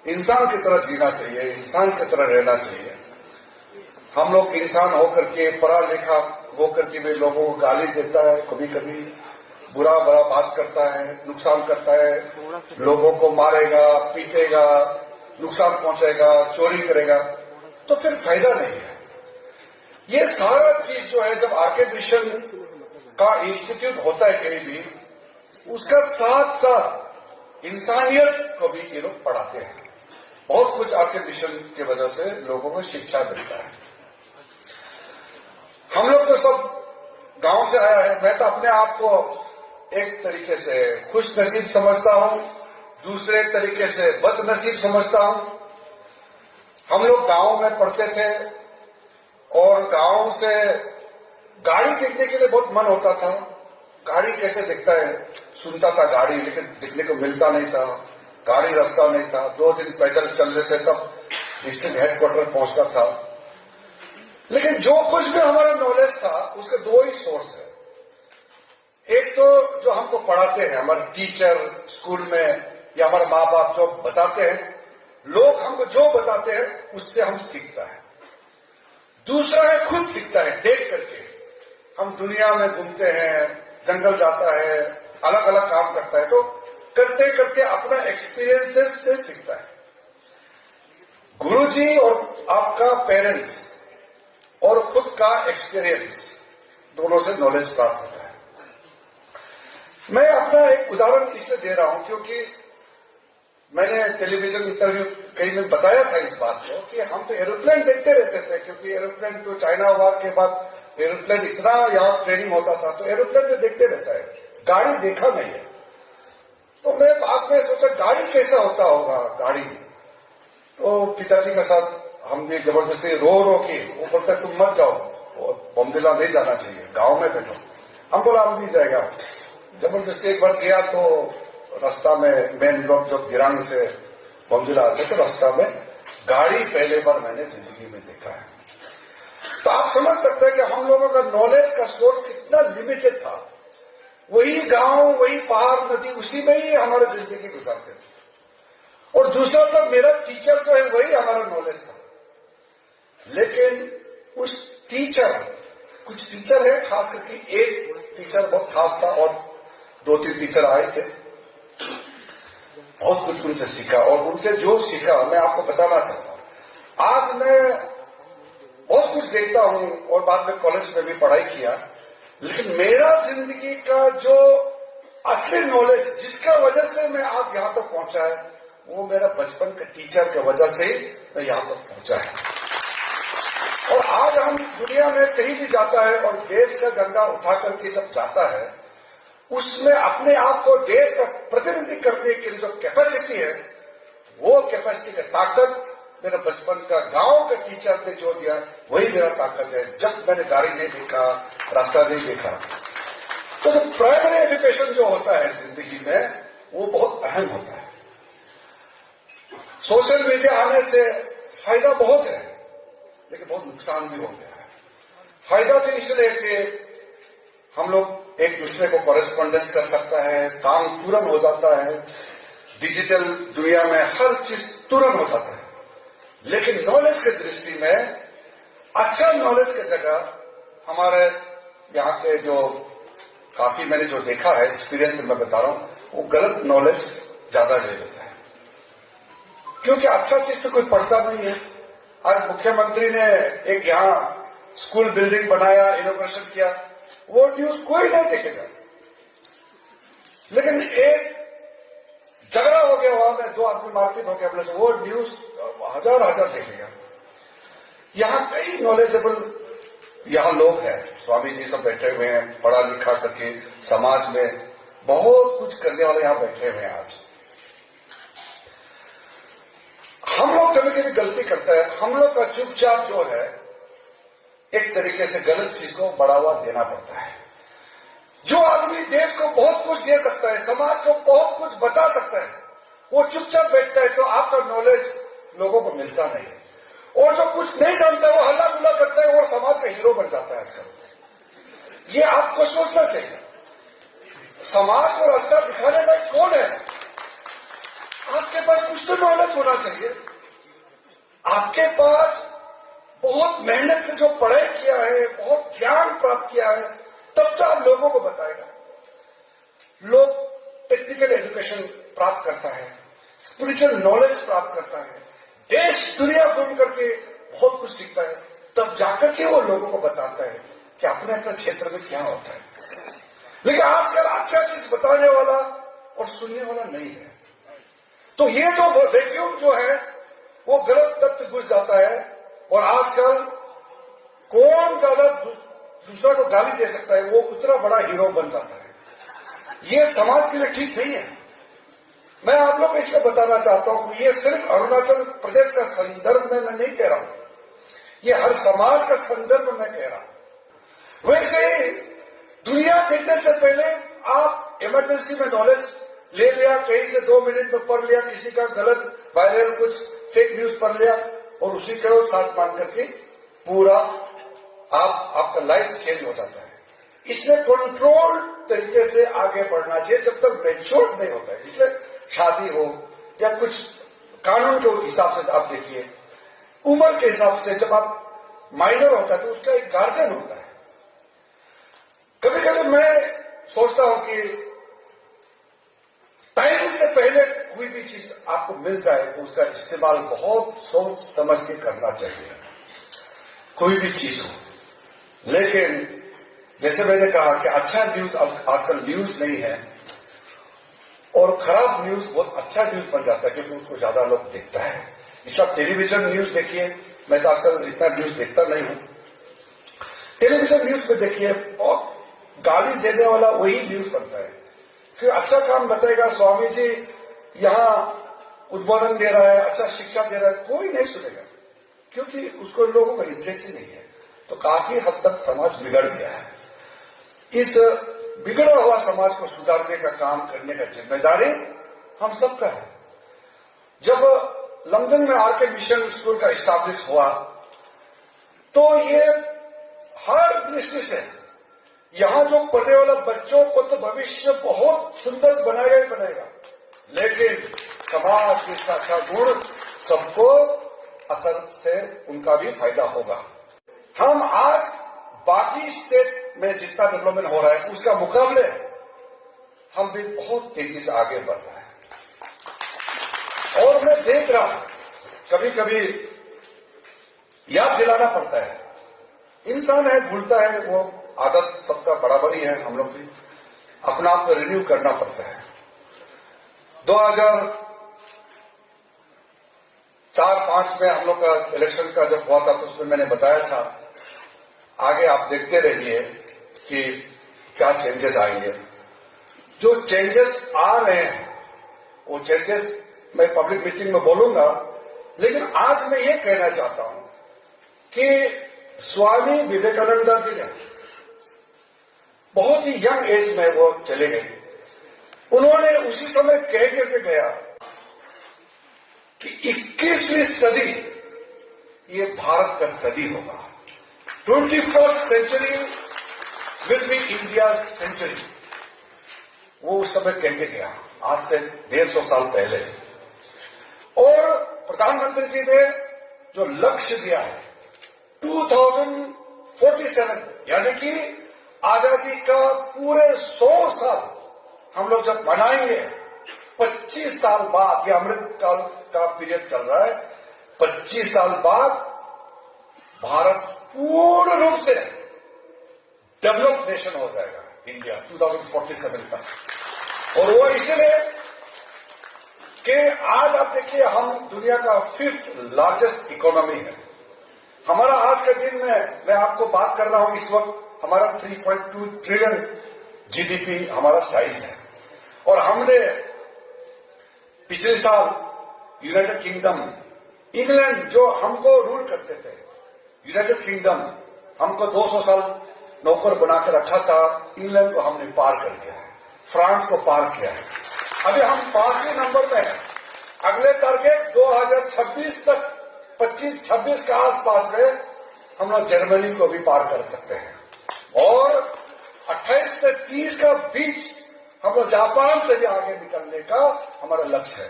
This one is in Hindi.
इंसान की तरह जीना चाहिए, इंसान की तरह रहना चाहिए। हम लोग इंसान होकर के, पढ़ा लिखा होकर के भी लोगों को गाली देता है, कभी कभी बुरा बुरा बात करता है, नुकसान करता है, लोगों को मारेगा, पीटेगा, नुकसान पहुंचाएगा, चोरी करेगा, तो फिर फायदा नहीं है। ये सारा चीज जो है, जब आरके मिशन का इंस्टीट्यूट होता है कहीं भी, उसका साथ साथ इंसानियत को भी ये लोग पढ़ाते हैं। बहुत कुछ आरके मिशन की वजह से लोगों को शिक्षा मिलता है। हम लोग तो सब गांव से आया है। मैं तो अपने आप को एक तरीके से खुश नसीब समझता हूं, दूसरे तरीके से बदनसीब समझता हूं। हम लोग गांव में पढ़ते थे और गांव से गाड़ी देखने के लिए बहुत मन होता था। गाड़ी कैसे दिखता है, सुनता था गाड़ी, लेकिन दिखने को मिलता नहीं था। गाड़ी रास्ता नहीं था, 2 दिन पैदल चलने से तब डिस्ट्रिक्ट हेडक्वार्टर पहुंचता था। लेकिन जो कुछ भी हमारा नॉलेज था, उसके 2 ही सोर्स है। एक तो जो हमको पढ़ाते हैं हमारे टीचर स्कूल में, या हमारे माँ बाप जो बताते हैं, लोग हमको जो बताते हैं उससे हम सीखता है। दूसरा है खुद सीखता है, देख करके। हम दुनिया में घूमते हैं, जंगल जाता है, अलग अलग काम करता है, तो करते करते अपना एक्सपीरियंसेस से सीखता है। गुरुजी और आपका पेरेंट्स और खुद का एक्सपीरियंस, दोनों से नॉलेज प्राप्त होता है। मैं अपना एक उदाहरण इसलिए दे रहा हूं क्योंकि मैंने टेलीविजन इंटरव्यू कहीं में बताया था इस बात को कि हम तो एरोप्लेन देखते रहते थे, क्योंकि एरोप्लेन तो चाइना वार के बाद एरोप्लेन इतना यहाँ ट्रेनिंग होता था, तो एरोप्लेन तो देखते रहता है, गाड़ी देखा नहीं है। तो मैं बाद में सोचा गाड़ी कैसा होता होगा गाड़ी। तो पिताजी के साथ हम भी जबरदस्ती रो के ऊपर तक तुम मत जाओ, बमदिला नहीं जाना चाहिए, गांव में बैठो। हम बोला हम नहीं जाएगा। जबरदस्ती एक बार गया तो रास्ता में मेन रोड जो गिरांग से बमदिला आते, तो रास्ता में गाड़ी पहले बार मैंने जिंदगी में देखा है। तो आप समझ सकते हैं कि हम लोगों का नॉलेज का सोर्स कितना लिमिटेड था। वही गांव, वही पहाड़, नदी, उसी में ही हमारी जिंदगी गुजारते थे। और दूसरा तो मेरा टीचर जो है वही हमारा नॉलेज था। लेकिन उस टीचर, कुछ टीचर है, खास करके एक टीचर बहुत खास था और 2-3 टीचर आए थे। बहुत कुछ उनसे सीखा, और उनसे जो सीखा मैं आपको बताना चाहता हूं। आज मैं बहुत कुछ देखता हूं और बाद में कॉलेज में भी पढ़ाई किया, लेकिन मेरा जिंदगी का जो असली नॉलेज जिसका वजह से मैं आज यहां तक पहुंचा है, वो मेरा बचपन के टीचर की वजह से ही मैं यहां तक पहुंचा है। और आज हम दुनिया में कहीं भी जाता है और देश का झंडा उठा करके जब जाता है, उसमें अपने आप को देश का प्रतिनिधि करने के लिए जो कैपेसिटी है, वो कैपेसिटी का ताकत मेरा बचपन का गांव का टीचर ने जो दिया, वही मेरा ताकत है। जब मैंने गाड़ी नहीं देखा, रास्ता नहीं देखा, तो जो प्राइमरी एजुकेशन जो होता है जिंदगी में, वो बहुत अहम होता है। सोशल मीडिया आने से फायदा बहुत है, लेकिन बहुत नुकसान भी हो गया है। फायदा तो इसलिए कि हम लोग एक दूसरे को कॉरेस्पॉन्डेंस कर सकता है, काम तुरंत हो जाता है, डिजिटल दुनिया में हर चीज तुरंत हो जाता है। लेकिन नॉलेज की दृष्टि में अच्छा नॉलेज की जगह हमारे यहाँ के जो काफी मैंने जो देखा है, एक्सपीरियंस से मैं बता रहा हूं, वो गलत नॉलेज ज्यादा ले लेता है, क्योंकि अच्छा चीज तो कोई पढ़ता नहीं है। आज मुख्यमंत्री ने एक यहाँ स्कूल बिल्डिंग बनाया, इनोग्रेशन किया, वो न्यूज कोई नहीं देखेगा। लेकिन एक झगड़ा हो गया वहां में, 2 आदमी मारपीट हो गया अपने से, वो न्यूज हजार देखेगा। यहां कई नॉलेजेबल यहां लोग हैं, स्वामी जी सब बैठे हुए हैं, पढ़ा लिखा करके समाज में बहुत कुछ करने वाले यहां बैठे हुए हैं। आज हम लोग कभी कभी गलती करते हैं, हम लोग का चुपचाप जो है, एक तरीके से गलत चीज को बढ़ावा देना पड़ता है। जो आदमी देश को बहुत कुछ दे सकता है, समाज को बहुत कुछ बता सकता है, वो चुपचाप बैठता है, तो आपका नॉलेज लोगों को मिलता नहीं है। और जो कुछ नहीं जानता है, वो हल्ला गुल्ला करता है और समाज का हीरो बन जाता है आजकल। ये आपको सोचना चाहिए, समाज को रास्ता दिखाने लायक कौन है? आपके पास कुछ तो नॉलेज होना चाहिए, आपके पास बहुत मेहनत से जो पढ़ाई किया है, बहुत ज्ञान प्राप्त किया है, तब तो आप लोगों को बताएगा। लोग टेक्निकल एजुकेशन प्राप्त करता है, स्पिरिचुअल नॉलेज प्राप्त करता है, देश दुनिया घूम करके बहुत कुछ सीखता है, तब जाकर के वो लोगों को बताता है कि अपने अपने क्षेत्र में क्या होता है। लेकिन आजकल अच्छा चीज बताने वाला और सुनने वाला नहीं है, तो ये जो वैक्यूम जो है वो गलत तथ्य घुस जाता है। और आजकल कौन ज्यादा दूसरा को गाली दे सकता है, वो उतना बड़ा हीरो बन जाता है। ये समाज के लिए ठीक नहीं है। मैं आप लोग को इसलिए बताना चाहता हूं कि ये सिर्फ अरुणाचल प्रदेश का संदर्भ में मैं नहीं कह रहा हूं, ये हर समाज का संदर्भ में कह रहा हूं। वैसे ही दुनिया देखने से पहले आप इमरजेंसी में नॉलेज ले लिया, कहीं से 2 मिनट में पढ़ लिया, किसी का गलत वायरल कुछ फेक न्यूज पढ़ लिया और उसी को साथ मान करके पूरा आपका लाइफ चेंज हो जाता है। इसलिए कंट्रोल तरीके से आगे बढ़ना चाहिए जब तक मैच्योर नहीं होता है। इसलिए शादी हो या कुछ कानून के हिसाब से आप देखिए, उम्र के हिसाब से जब आप माइनर होता है तो उसका एक गार्जियन होता है। कभी कभी मैं सोचता हूं कि टाइम से पहले कोई भी चीज आपको मिल जाए तो उसका इस्तेमाल बहुत सोच समझ के करना चाहिए, कोई भी चीज हो। लेकिन जैसे मैंने कहा कि अच्छा न्यूज आजकल न्यूज नहीं है, और खराब न्यूज बहुत अच्छा न्यूज बन जाता है क्योंकि उसको ज्यादा लोग देखता है। इसलिए आप टेलीविजन न्यूज देखिए, मैं तो आजकल इतना न्यूज देखता नहीं हूं। टेलीविजन न्यूज में देखिए बहुत गाली देने वाला वही न्यूज बनता है। फिर अच्छा काम बताएगा, स्वामी जी यहां उद्बोधन दे रहा है, अच्छा शिक्षा दे रहा है, कोई नहीं सुनेगा क्योंकि उसको लोगों का इंटरेस्ट ही नहीं है। तो काफी हद तक समाज बिगड़ गया है। इस बिगड़ा हुआ समाज को सुधारने का काम करने का जिम्मेदारी हम सबका है। जब लंदन में आरके मिशन स्कूल का एस्टैब्लिश हुआ तो ये हर दृष्टि से यहां जो पढ़ने वाला बच्चों को तो भविष्य बहुत सुंदर बनाएगा ही बनाएगा, लेकिन समाज के इसका अच्छा गुण सबको असर से उनका भी फायदा होगा। हम आज बाकी स्टेट में जितना डेवलपमेंट हो रहा है उसका मुकाबले हम भी बहुत तेजी से आगे बढ़ रहे हैं। और मैं देख रहा हूं कभी कभी याद दिलाना पड़ता है, इंसान है भूलता है, वो आदत सबका बराबर ही है, हम लोग भी अपना आप रिन्यू करना पड़ता है। 2004-5 में हम लोग का इलेक्शन का जब हुआ था तो उसमें मैंने बताया था, आगे आप देखते रहिए कि क्या चेंजेस आएंगे। जो चेंजेस आ रहे हैं वो चेंजेस मैं पब्लिक मीटिंग में बोलूंगा, लेकिन आज मैं ये कहना चाहता हूं कि स्वामी विवेकानंद जी ने बहुत ही यंग एज में वो चले गए। उन्होंने उसी समय कह करके गया कि 21वीं सदी ये भारत का सदी होगा, 21st century will be India's century। वो उस समय कह के गया, आज से 150 साल पहले। और प्रधानमंत्री जी ने जो लक्ष्य दिया है 2047, यानी कि आजादी का पूरे 100 साल हम लोग जब मनाएंगे, 25 साल बाद, ये अमृत काल का पीरियड चल रहा है, 25 साल बाद भारत पूर्ण रूप से डेवलप्ड नेशन हो जाएगा, इंडिया 2047 तक। और वो इसलिए कि आज आप देखिए हम दुनिया का 5th लार्जेस्ट इकोनॉमी है। हमारा आज के दिन में मैं आपको बात कर रहा हूं, इस वक्त हमारा 3.2 ट्रिलियन जीडीपी हमारा साइज है। और हमने पिछले साल यूनाइटेड किंगडम, इंग्लैंड जो हमको रूल करते थे, यूनाइटेड किंगडम हमको 200 साल नौकर बनाकर रखा था, इंग्लैंड को हमने पार कर दिया है, फ्रांस को पार किया है। अभी हम 5वें नंबर में हैं। अगले टारगेट 2026 तक 25-26 के आसपास में हम लोग जर्मनी को भी पार कर सकते हैं, और 28 से 30 का बीच हम लोग जापान से भी आगे निकलने का हमारा लक्ष्य है।